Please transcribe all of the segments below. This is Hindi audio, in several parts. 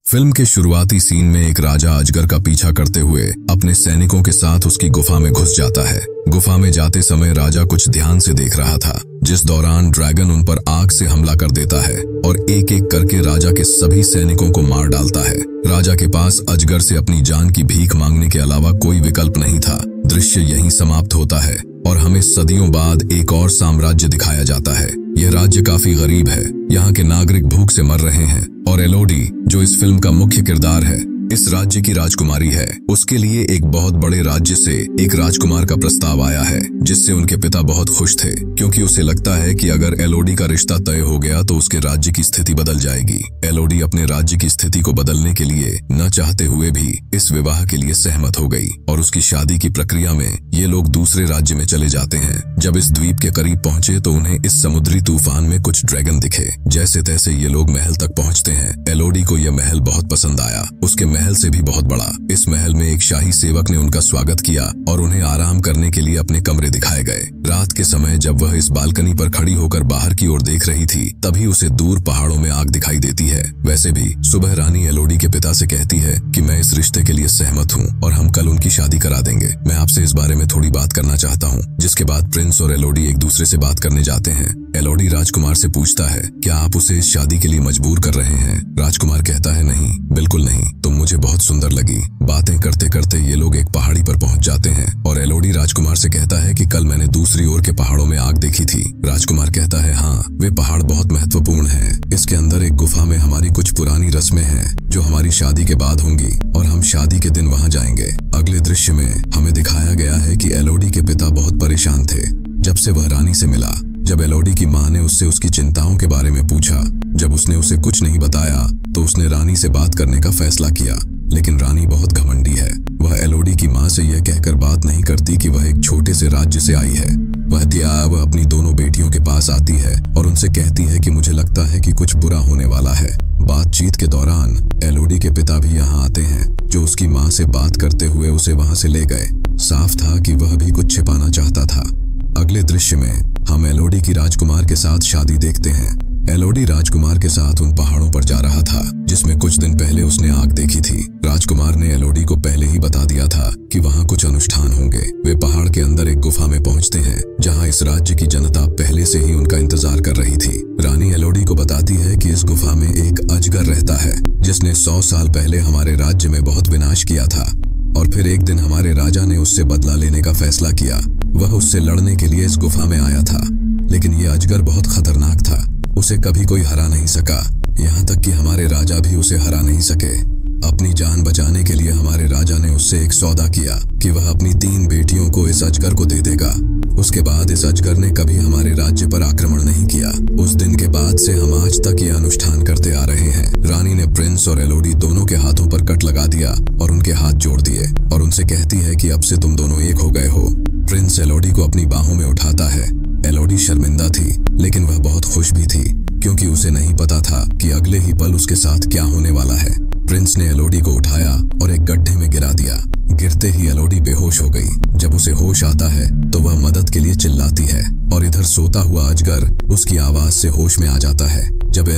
फिल्म के शुरुआती सीन में एक राजा अजगर का पीछा करते हुए अपने सैनिकों के साथ उसकी गुफा में घुस जाता है। गुफा में जाते समय राजा कुछ ध्यान से देख रहा था, जिस दौरान ड्रैगन उन पर आग से हमला कर देता है और एक एक करके राजा के सभी सैनिकों को मार डालता है। राजा के पास अजगर से अपनी जान की भीख मांगने के अलावा कोई विकल्प नहीं था। दृश्य यहीं समाप्त होता है और हमें सदियों बाद एक और साम्राज्य दिखाया जाता है। यह राज्य काफी गरीब है, यहाँ के नागरिक भूख से मर रहे हैं और एलोडी, जो इस फिल्म का मुख्य किरदार है, इस राज्य की राजकुमारी है। उसके लिए एक बहुत बड़े राज्य से एक राजकुमार का प्रस्ताव आया है, जिससे उनके पिता बहुत खुश थे, क्योंकि उसे लगता है कि अगर एलोडी का रिश्ता तय हो गया तो उसके राज्य की स्थिति बदल जाएगी। एलोडी अपने राज्य की स्थिति को बदलने के लिए न चाहते हुए भी इस विवाह के लिए सहमत हो गई और उसकी शादी की प्रक्रिया में ये लोग दूसरे राज्य में चले जाते हैं। जब इस द्वीप के करीब पहुंचे तो उन्हें इस समुद्री तूफान में कुछ ड्रैगन दिखे। जैसे तैसे ये लोग महल तक पहुंचते हैं। एलोडी को यह महल बहुत पसंद आया, उसके महल से भी बहुत बड़ा। इस महल में एक शाही सेवक ने उनका स्वागत किया और उन्हें आराम करने के लिए अपने कमरे दिखाए गए। रात के समय जब वह इस बालकनी पर खड़ी होकर बाहर की ओर देख रही थी, तभी उसे दूर पहाड़ों में आग दिखाई देती है। वैसे भी सुबह रानी एलोडी के पिता से कहती है कि मैं इस रिश्ते के लिए सहमत हूँ और हम कल उनकी शादी करा देंगे। मैं आपसे इस बारे में थोड़ी बात करना चाहता हूँ। जिसके बाद प्रिंस और एलोडी एक दूसरे से बात करने जाते हैं। एलोडी राजकुमार से पूछता है, क्या आप उसे इस शादी के लिए मजबूर कर रहे हैं? राजकुमार कहता है, नहीं, बिल्कुल नहीं, तुम मुझे बहुत सुंदर लगी। बातें करते करते ये लोग एक पहाड़ी पर पहुंच जाते हैं और एलोडी राजकुमार से कहता है कि कल मैंने दूसरी ओर के पहाड़ों में आग देखी थी। राजकुमार कहता है, हाँ, वे पहाड़ बहुत महत्वपूर्ण हैं। इसके अंदर एक गुफा में हमारी कुछ पुरानी रस्में हैं जो हमारी शादी के बाद होंगी और हम शादी के दिन वहां जाएंगे। अगले दृश्य में हमें दिखाया गया है कि एलोडी के पिता बहुत परेशान थे जब से वह रानी से मिला। जब एलोडी की माँ ने उससे उसकी चिंताओं के बारे में पूछा, जब उसने उसे कुछ नहीं बताया तो उसने रानी से बात करने का फैसला किया। लेकिन रानी बहुत घमंडी है। वह एलोडी की माँ से यह कहकर बात नहीं करती कि वह एक छोटे से राज्य से आई है। वह अपनी दोनों बेटियों के पास आती है और उनसे कहती है कि मुझे लगता है कि कुछ बुरा होने वाला है। बातचीत के दौरान एलोडी के पिता भी यहाँ आते हैं, जो उसकी माँ से बात करते हुए उसे वहाँ से ले गए। साफ था कि वह भी कुछ छिपाना चाहता था। अगले दृश्य में हम एलोडी की राजकुमार के साथ शादी देखते हैं। एलोडी राजकुमार के साथ उन पहाड़ों पर जा रहा था जिसमें कुछ दिन पहले उसने आग देखी थी। राजकुमार ने एलोडी को पहले ही बता दिया था कि वहाँ कुछ अनुष्ठान होंगे। वे पहाड़ के अंदर एक गुफा में पहुँचते हैं जहाँ इस राज्य की जनता पहले से ही उनका इंतजार कर रही थी। रानी एलोडी को बताती है कि इस गुफा में एक अजगर रहता है जिसने 100 साल पहले हमारे राज्य में बहुत विनाश किया था और फिर एक दिन हमारे राजा ने उससे बदला लेने का फैसला किया। वह उससे लड़ने के लिए इस गुफा में आया था, लेकिन यह अजगर बहुत खतरनाक था। उसे कभी कोई हरा नहीं सका, यहाँ तक कि हमारे राजा भी उसे हरा नहीं सके। अपनी जान बचाने के लिए हमारे राजा ने उससे एक सौदा किया कि वह अपनी 3 बेटियों को इस अजगर को दे देगा। उसके बाद इस अजगर ने कभी हमारे राज्य पर आक्रमण नहीं किया। उस दिन के बाद से हम आज तक ये अनुष्ठान करते आ रहे हैं। रानी ने प्रिंस और एलोडी दोनों के हाथों पर कट लगा दिया और उनके हाथ जोड़ दिए और उनसे कहती है कि अब से तुम दोनों एक हो गए हो। प्रिंस एलोडी को अपनी बाहों में उठाता है। एलोडी शर्मिंदा थी, लेकिन वह बहुत खुश भी थी, क्योंकि उसे नहीं पता था कि अगले ही पल उसके साथ क्या होने वाला है। प्रिंस ने एलोडी को उठाया और एक गड्ढे में गिरा दिया। गिरते ही एलोडी बेहोश हो गई। जब उसे होश आता है तो वह मदद के लिए चिल्लाती है और इधर सोता हुआ अजगर उसकी आवाज से होश में आ जाता है। जब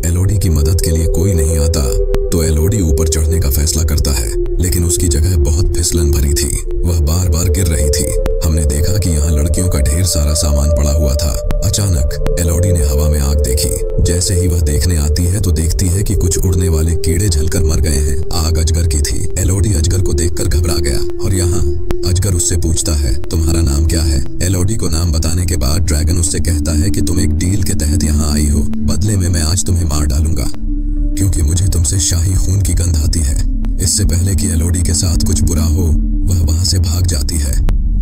एलोडी की मदद के लिए कोई नहीं आता तो एलोडी ऊपर चढ़ने का फैसला करता है, लेकिन उसकी जगह बहुत फिसलन भरी थी। वह बार बार गिर रही थी। हमने देखा कि यहाँ लड़कियों का ढेर सारा सामान पड़ा हुआ था। अचानक एलोडी ने हवा में आग देखी। जैसे ही वह देखने आती है तो देखती है कि कुछ उड़ने वाले कीड़े जलकर मर गए हैं। आग अजगर की थी। एलोडी अजगर को देखकर घबरा गया और यहाँ अजगर उससे पूछता है, तुम्हारा नाम क्या है? एलोडी को नाम बताने के बाद ड्रैगन उससे कहता है कि तुम एक डील के तहत यहाँ आई हो। बदले में मैं आज तुम्हें मार डालूंगा, क्योंकि मुझे तुमसे शाही खून की गंध आती है। इससे पहले कि एलोडी के साथ कुछ बुरा हो, वह वहां से भाग जाती है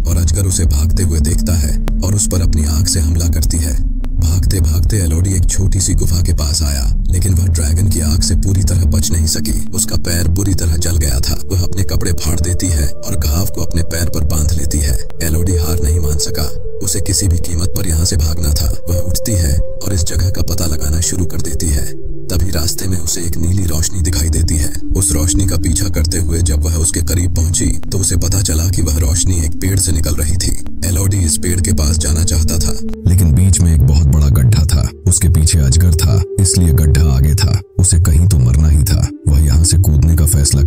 और अजगर उसे भागते हुए देखता है और उस पर अपनी आग से हमला करती है। भागते भागते एलोडी एक छोटी सी गुफा के पास आया, लेकिन वह ड्रैगन की आग से पूरी तरह बच नहीं सकी। उसका पैर बुरी तरह जल गया था। वह अपने कपड़े फाड़ देती है और घाव को अपने पैर पर बांध लेती है। एलोडी हार नहीं मान सका। उसे किसी भी कीमत पर यहाँ से भागना था। वह उठती है और इस जगह का पता लगाना शुरू कर देती है। तभी रास्ते में उसे एक नीली रोशनी दिखाई देती है। उस रोशनी का पीछा करते हुए जब वह उसके करीब पहुंची तो उसे पता चला कि वह रोशनी एक पेड़ से निकल रही थी। एलोडी इस पेड़ के पास जाना चाहता था, लेकिन बीच में एक बहुत बड़ा गड्ढा था। उसके पीछे अजगर था, इसलिए गड्ढा आगे था। उसे कहीं तो मरना ही था। वह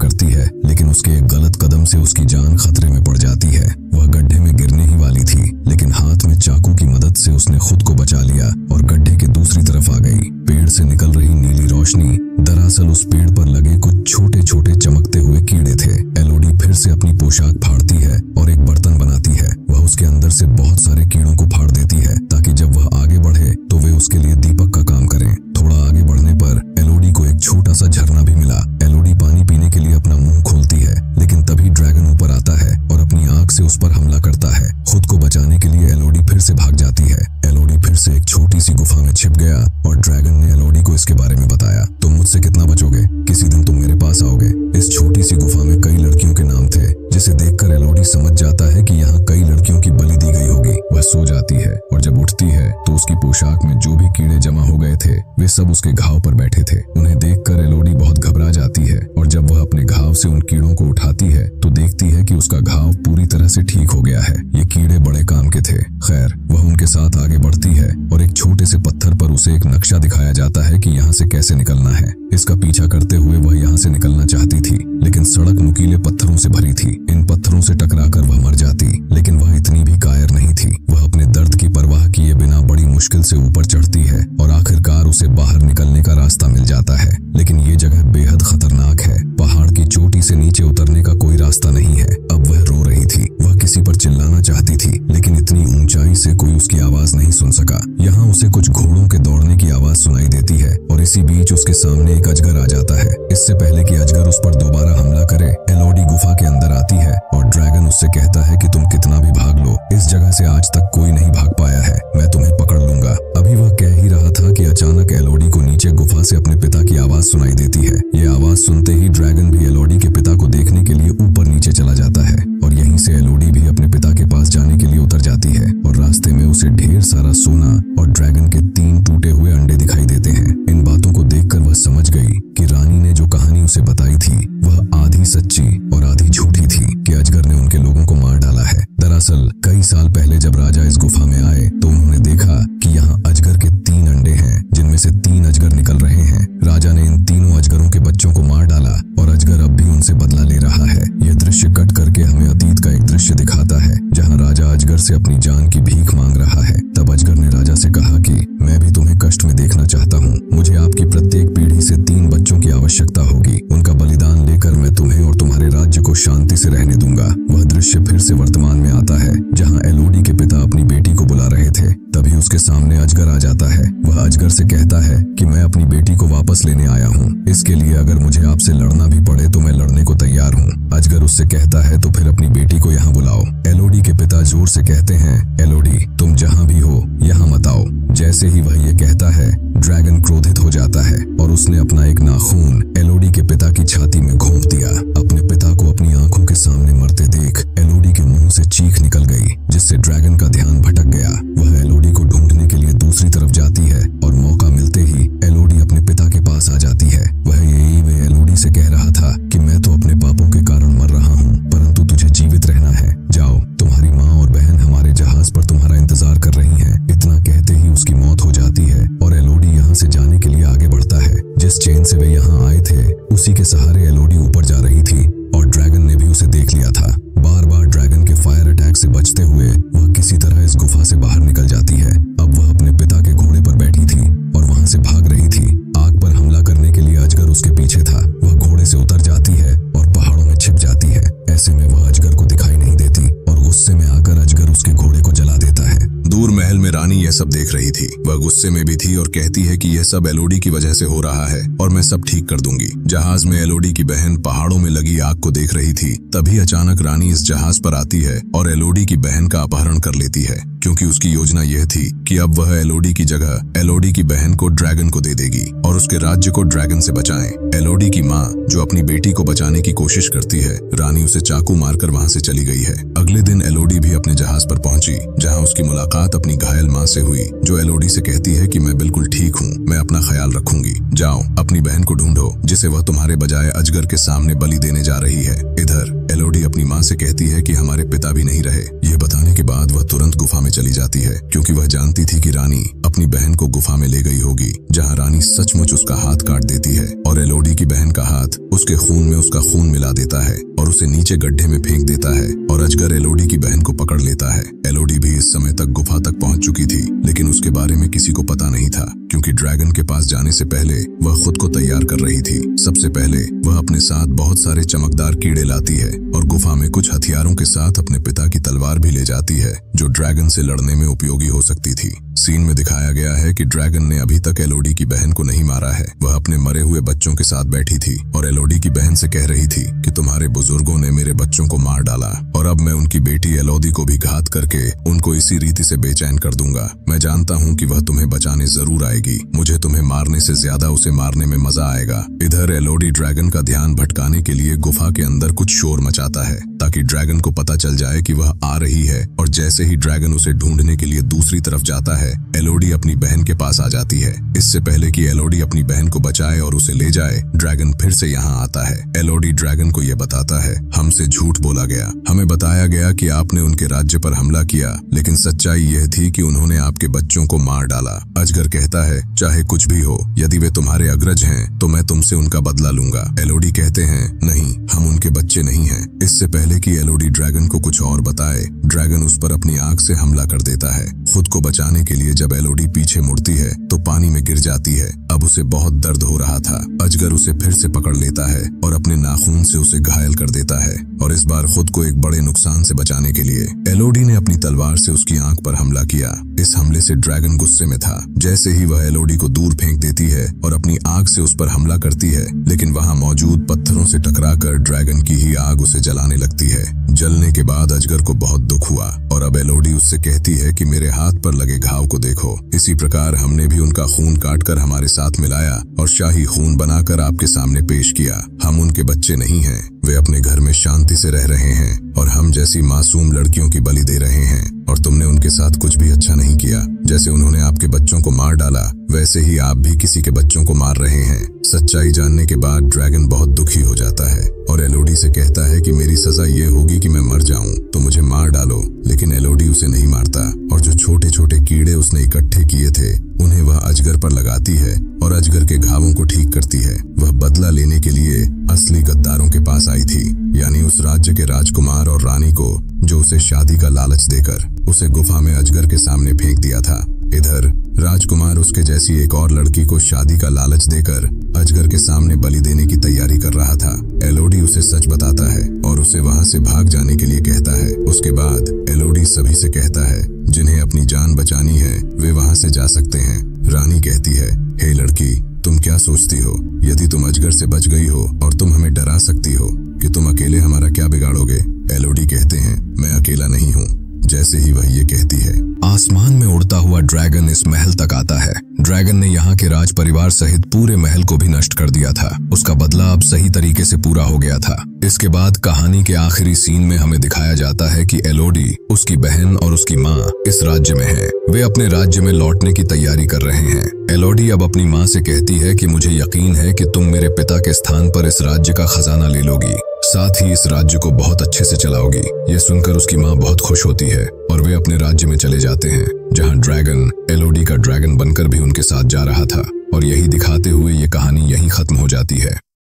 करती है, लेकिन उसके एक गलत कदम से उसकी जान खतरे में पड़ जाती है। वह गड्ढे में गिरने ही वाली थी, लेकिन हाथ में चाकू की मदद से उसने खुद को बचा लिया और गड्ढे के दूसरी तरफ आ गई। पेड़ से निकल रही नीली रोशनी दरअसल उस पेड़ पर लगे कुछ छोटे छोटे चमकते हुए कीड़े थे। एलोडी फिर से अपनी पोशाक फाड़ती है और एक बर्तन बनाती है। वह उसके अंदर से बहुत सारे कीड़ों को फाड़ देती है ताकि जब वह आगे बढ़े तो वे उसके लिए दीपक का काम करें। थोड़ा आगे बढ़ने पर एलोडी को एक छोटा सा झरना भी मिला। एलोडी पानी पीने के लिए अपना मुंह खोलती है, लेकिन तभी ड्रैगन ऊपर आता है और अपनी आंख से उस पर हमला करता है। खुद को बचाने के लिए एलोडी फिर से भाग जाती है। एलोडी फिर से एक छोटी सी गुफा में छिप गया और ड्रैगन ने एलोडी को इसके बारे में बताया। तुम मुझसे कितना बचोगे? किसी दिन तुम मेरे पास आओगे। इस छोटी सी गुफा में कई लड़कियों के नाम थे, जिसे देखकर एलोडी समझ जाता है कि यहाँ कई लड़कियों की बलि दी गई होगी। वह सो जाती है और जब उठती है तो उसकी पोशाक में जो भी कीड़े जमा हो गए थे वे सब उसके घाव पर बैठे थे। उन्हें देखकर एलोडी बहुत घबरा जाती है और जब वह अपने घाव से उन कीड़ों को उठाती है तो देखती है कि उसका घाव पूरी तरह से ठीक हो गया है। ये कीड़े बड़े काम के थे। खैर, वह उनके साथ आगे बढ़ती है और एक छोटे से पत्थर पर उसे एक नक्शा दिखाया जाता है कि यहाँ से कैसे निकलना है। इसका पीछा करते हुए वह यहाँ से निकलना चाहती थी, लेकिन सड़क नुकीले पत्थरों से भरी थी। इन पत्थरों से टकराकर वह मर जाती, लेकिन वह इतनी भी कायर नहीं थी। वह अपने दर्द की परवाह किए बिना बड़ी मुश्किल से ऊपर चढ़ती है और आखिरकार उसे बाहर निकलने का रास्ता मिल जाता है। लेकिन ये जगह बेहद खतरनाक है। पहाड़ की चोटी से नीचे उतरने का कोई रास्ता नहीं है। अब वह रो रही थी। वह किसी पर चिल्लाना चाहती थी, लेकिन इतनी ऊंचाई से कोई उसकी आवाज नहीं सुन सका। यहाँ उसे कुछ घोड़ों के दौड़ने की आवाज सुनाई देती है और इसी बीच उसके सामने एक अजगर आ जाता है। इससे पहले कि अजगर उस पर दोबारा हमला करे, एलोडी गुफा के अंदर आती है और ड्रैगन उससे कहता है कि तुम कितना भी भाग लो, इस जगह से आज तक कोई नहीं भाग पाया है। मैं तुम्हें पकड़ लूंगा। अभी वह कह ही रहा था कि अचानक एलोडी को नीचे गुफा से अपने पिता की आवाज सुनाई देती है। ये आवाज सुनते ही ड्रैगन भी एलोडी के पिता को देखने के लिए ऊपर नीचे चला जाता है और यहीं से एलोडी भी अपने पिता के पास जाने के लिए उतर जाती है और रास्ते में उसे ढेर सारा सोना और ड्रैगन के 3 टूटे हुए अंडे दिखाई देते हैं। इन बातों को देखकर वह समझ गई कि रानी ने जो कहानी उसे बताई थी वह आधी सच्ची और आधी झूठी थी, कि अजगर ने उनके लोगों को मार डाला है। दरअसल कई साल पहले जब राजा इस गुफा में आए तो उन्होंने देखा कि यहाँ अजगर के 3 अंडे हैं, जिनमें से 3 अजगर निकल रहे हैं। राजा ने इन तीनों अजगरों के बच्चों को मार डाला और अजगर अब भी उनसे बदला ले रहा है। यह दृश्य कट करके हमें अतीत का एक दृश्य दिखाता है, जहाँ राजा अजगर से अपनी जान की भीख मांग रहा है। तब अजगर ने राजा से कहा कि मैं भी तुम्हें कष्ट में देखना चाहता हूँ। मुझे आपकी प्रत्येक पीढ़ी से 3 बच्चों की आवश्यकता होगी। उनका बलिदान लेकर मैं तुम्हें और तुम्हारे राज्य को शांति से रहने दूंगा। वह दृश्य फिर से वर्तमान में आता है, जहाँ एलोडी के पिता अपनी बेटी को बुला रहे थे। तभी उसके सामने अजगर आ जाता है। वह अजगर से कहता है कि मैं अपनी बेटी को वापस लेने आया हूँ। इसके लिए अगर मुझे आपसे लड़ना भी पड़े तो मैं लड़ने को तैयार हूँ। अजगर उससे कहता है तो फिर अपनी बेटी को यहाँ बुलाओ। एलोडी के पिता जोर से कहते हैं, एलोडी तुम जहाँ भी हो यहाँ मत आओ। जैसे ही वह ये कहता है, ड्रैगन क्रोधित हो जाता है और उसने अपना एक नाखून एलोडी के पिता की छाती में घोंप दिया। अपने पिता को अपनी आंखों के सामने मरते देख एलोडी के मुंह से चीख निकल गई, जिससे ड्रैगन का ध्यान भटक गया। वह एलोडी को ढूंढने के लिए दूसरी तरफ जाती है और मौका मिलते ही एलोडी अपने पिता के पास आ जाती है। वह यही वे एलोडी से कह रहा था कि मैं तो अपने पापों के कारण मर रहा हूँ, परंतु तुझे जीवित रहना है। जाओ, तुम्हारी माँ और बहन हमारे जहाज पर तुम्हारा इंतजार कर रही हैं। इतना कहते ही उसकी मौत हो जाती है और एलोडी यहाँ से जाने के लिए आगे बढ़ता है। जिस चेन से वे यहाँ आए थे उसी के सहारे एलोडी ऊपर जा रही थी और ड्रैगन ने भी उसे देख लिया था। बार बार ड्रैगन के फायर अटैक से बचते हुए वह किसी तरह इस गुफा से बाहर निकल जाती है। अब वह अपने पिता के घोड़े पर बैठी थी और वहां से भाग रही थी। आग पर हमला करने के लिए अजगर उसके पीछे था। वह घोड़े से उतर जाती है और पहाड़ों में छिप जाती है। ऐसे में वह अजगर को दिखाई नहीं देती और गुस्से में आकर अजगर उसके घोड़े को जला देता है। दूर महल में रानी यह सब देख रही थी। वह गुस्से में भी थी और कहती है कि यह सब एलोडी की वजह से हो रहा है और मैं सब ठीक कर दूंगी। जहाज में एलोडी की बहन पहाड़ों में लगी आग को देख रही थी। तभी अचानक रानी इस जहाज पर आती है और एलोडी की बहन का अपहरण कर लेती है, क्योंकि उसकी योजना यह थी कि अब वह एलोडी की जगह एलोडी की बहन को ड्रैगन को दे देगी और उसके राज्य को ड्रैगन से बचाएं। एलोडी की माँ जो अपनी बेटी को बचाने की कोशिश करती है, रानी उसे चाकू मारकर वहां से चली गई है। अगले दिन एलोडी भी अपने जहाज पर पहुंची, जहां उसकी मुलाकात अपनी घायल माँ से हुई, जो एलोडी से कहती है कि मैं बिल्कुल ठीक हूँ, मैं अपना ख्याल रखूंगी। जाओ, अपनी बहन को ढूंढो जिसे वह तुम्हारे बजाय अजगर के सामने बलि देने जा रही है। इधर एलोडी अपनी माँ से कहती है कि हमारे पिता भी नहीं रहे। यह बताने के बाद वह तुरंत गुफा में चली जाती है, क्योंकि वह जानती थी कि रानी अपनी अपनी बहन को गुफा में ले गई होगी, जहाँ रानी सचमुच उसका हाथ काट देती है और एलोडी की बहन का हाथ उसके खून में उसका खून मिला देता है और उसे नीचे गड्ढे में फेंक देता है और अजगर एलोडी की बहन को पकड़ लेता है। एलोडी भी इस समय तक गुफा तक पहुंच चुकी थी, लेकिन उसके बारे में किसी को पता नहीं था, क्योंकि ड्रैगन के पास जाने से पहले वह खुद को तैयार कर रही थी। सबसे पहले वह अपने साथ बहुत सारे चमकदार कीड़े लाती है और गुफा में कुछ हथियारों के साथ अपने पिता की तलवार भी ले जाती है, जो ड्रैगन से लड़ने में उपयोगी हो सकती थी। सीन में दिखाया गया है कि ड्रैगन ने अभी तक एलोडी की बहन को नहीं मारा है। वह अपने मरे हुए बच्चों के साथ बैठी थी और एलोडी की बहन से कह रही थी कि तुम्हारे बुजुर्गों ने मेरे बच्चों को मार डाला और अब मैं उनकी बेटी एलोडी को भी घात करके उनको इसी रीति से बेचैन कर दूंगा। मैं जानता हूँ कि वह तुम्हें बचाने जरूर आएगी। मुझे तुम्हें मारने से ज्यादा उसे मारने में मजा आएगा। इधर एलोडी ड्रैगन का ध्यान भटकाने के लिए गुफा के अंदर कुछ शोर मचाता है, ताकि ड्रैगन को पता चल जाए कि वह आ रही है। और जैसे ही ड्रैगन उसे ढूंढने के लिए दूसरी तरफ जाता है, एलोडी अपनी बहन के पास आ जाती है। इससे पहले कि एलोडी अपनी बहन को बचाए और उसे ले जाए, ड्रैगन फिर से यहाँ आता है। एलोडी ड्रैगन को यह बताता है, हमसे झूठ बोला गया। हमें बताया गया कि आपने उनके राज्य पर हमला किया, लेकिन सच्चाई यह थी कि उन्होंने आपके बच्चों को मार डाला। अजगर कहता है, चाहे कुछ भी हो, यदि वे तुम्हारे अग्रज हैं तो मैं तुमसे उनका बदला लूंगा। एलोडी कहते हैं, नहीं, हम उनके बच्चे नहीं हैं। इससे पहले कि एलोडी ड्रैगन को कुछ और बताए, ड्रैगन उस पर अपनी आंख से हमला कर देता है। खुद को बचाने के लिए जब एलोडी पीछे मुड़ती है तो पानी में गिर जाती है। अब उसे बहुत दर्द हो रहा था। अजगर उसे फिर से पकड़ लेता है और अपने नाखून से उसे घायल कर देता है, और इस बार खुद को एक बड़े नुकसान से बचाने के लिए एलोडी ने अपनी तलवार से उसकी आंख पर हमला किया। इस हमले से ड्रैगन गुस्से में था। जैसे ही वह एलोडी को दूर फेंक देती है और अपनी आग से उस पर हमला करती है, लेकिन वहां मौजूद पत्थरों से टकराकर ड्रैगन की ही आग उसे जलाने लगती है। जलने के बाद अजगर को बहुत दुख हुआ और अब एलोडी उससे कहती है कि मेरे हाथ पर लगे घाव को देखो। इसी प्रकार हमने भी उनका खून काटकर हमारे साथ मिलाया और शाही खून बनाकर आपके सामने पेश किया। हम उनके बच्चे नहीं हैं, वे अपने घर में शांति से रह रहे हैं और हम जैसी मासूम लड़कियों की बलि दे रहे हैं, और तुमने उनके साथ कुछ भी अच्छा नहीं किया। जैसे उन्होंने आपके बच्चों को मार डाला, वैसे ही आप भी किसी के बच्चों को मार रहे हैं। सच्चाई जानने के बाद ड्रैगन बहुत दुखी हो जाता है और एलोडी से कहता है कि मेरी सजा ये होगी कि मैं मर जाऊं, तो मुझे मार डालो। लेकिन एलोडी उसे नहीं मारता और जो छोटे छोटे कीड़े उसने इकट्ठे किए थे उन्हें वह अजगर पर लगाती है और अजगर के घावों को ठीक करती है। वह बदला लेने के लिए असली गद्दारों के पास आई थी, यानी उस राज्य के राजकुमार और रानी को, जो उसे शादी का लालच देकर उसे गुफा में अजगर के सामने फेंक दिया था। इधर राजकुमार उसके जैसी एक और लड़की को शादी का लालच देकर अजगर के सामने बलि देने की तैयारी कर रहा था। एलोडी उसे सच बताता है और उसे वहां से भाग जाने के लिए कहता है। उसके बाद एलोडी सभी से कहता है, जिन्हें अपनी जान बचानी है वे वहां से जा सकते हैं। रानी कहती है, हे लड़की, तुम क्या सोचती हो? यदि तुम अजगर से बच गई हो और तुम हमें डरा सकती हो कि तुम अकेले हमारा क्या बिगाड़ोगे? एलोडी कहते हैं, मैं अकेला नहीं हूँ। जैसे ही वह ये कहती है, आसमान में उड़ता हुआ ड्रैगन इस महल तक आता है। ड्रैगन ने यहाँ के राज परिवार सहित पूरे महल को भी नष्ट कर दिया था। उसका बदला अब सही तरीके से पूरा हो गया था। इसके बाद कहानी के आखिरी सीन में हमें दिखाया जाता है कि एलोडी, उसकी बहन और उसकी माँ इस राज्य में है। वे अपने राज्य में लौटने की तैयारी कर रहे हैं। एलोडी अब अपनी माँ से कहती है कि मुझे यकीन है कि तुम मेरे पिता के स्थान पर इस राज्य का खजाना ले लोगी, साथ ही इस राज्य को बहुत अच्छे से चलाओगी। यह सुनकर उसकी माँ बहुत खुश होती है और वे अपने राज्य में चले जाते हैं, जहाँ ड्रैगन एलोडी का ड्रैगन बनकर भी उनके साथ जा रहा था। और यही दिखाते हुए ये कहानी यहीं खत्म हो जाती है।